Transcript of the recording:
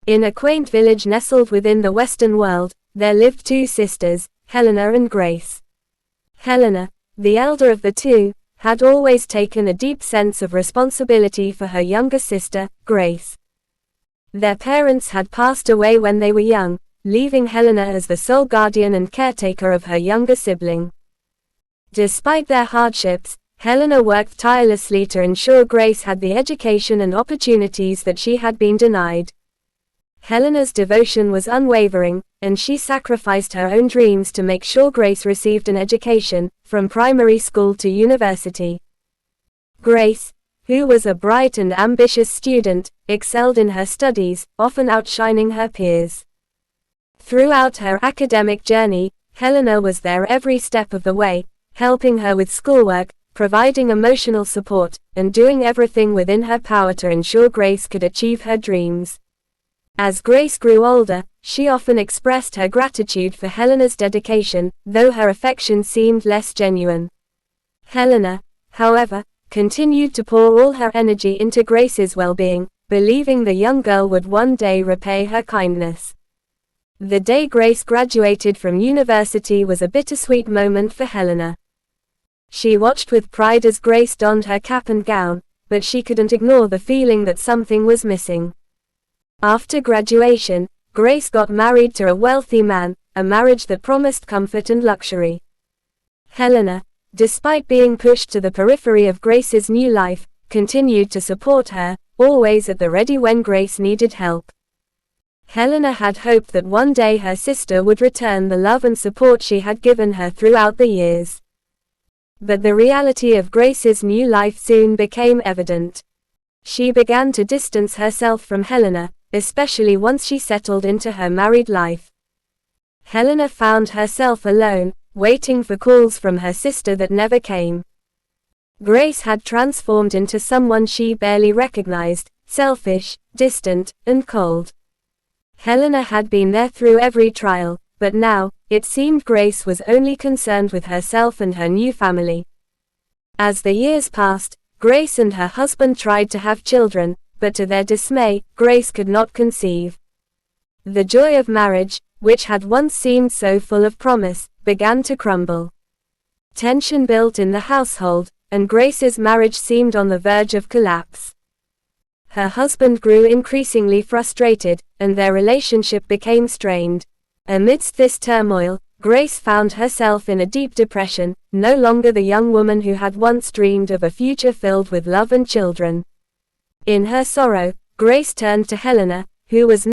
In a quaint village nestled within the Western world, there lived two sisters, Helena and Grace. Helena, the elder of the two, had always taken a deep sense of responsibility for her younger sister, Grace. Their parents had passed away when they were young, leaving Helena as the sole guardian and caretaker of her younger sibling. Despite their hardships, Helena worked tirelessly to ensure Grace had the education and opportunities that she had been denied. Helena's devotion was unwavering, and she sacrificed her own dreams to make sure Grace received an education, from primary school to university. Grace, who was a bright and ambitious student, excelled in her studies, often outshining her peers. Throughout her academic journey, Helena was there every step of the way, helping her with schoolwork, providing emotional support, and doing everything within her power to ensure Grace could achieve her dreams. As Grace grew older, she often expressed her gratitude for Helena's dedication, though her affection seemed less genuine. Helena, however, continued to pour all her energy into Grace's well-being, believing the young girl would one day repay her kindness. The day Grace graduated from university was a bittersweet moment for Helena. She watched with pride as Grace donned her cap and gown, but she couldn't ignore the feeling that something was missing. After graduation, Grace got married to a wealthy man, a marriage that promised comfort and luxury. Helena, despite being pushed to the periphery of Grace's new life, continued to support her, always at the ready when Grace needed help. Helena had hoped that one day her sister would return the love and support she had given her throughout the years. But the reality of Grace's new life soon became evident. She began to distance herself from Helena, especially once she settled into her married life. Helena found herself alone, waiting for calls from her sister that never came. Grace had transformed into someone she barely recognized, selfish, distant, and cold. Helena had been there through every trial, but now, it seemed Grace was only concerned with herself and her new family. As the years passed, Grace and her husband tried to have children, but to their dismay, Grace could not conceive. The joy of marriage, which had once seemed so full of promise, began to crumble. Tension built in the household, and Grace's marriage seemed on the verge of collapse. Her husband grew increasingly frustrated, and their relationship became strained. Amidst this turmoil, Grace found herself in a deep depression, no longer the young woman who had once dreamed of a future filled with love and children. In her sorrow, Grace turned to Helena, who was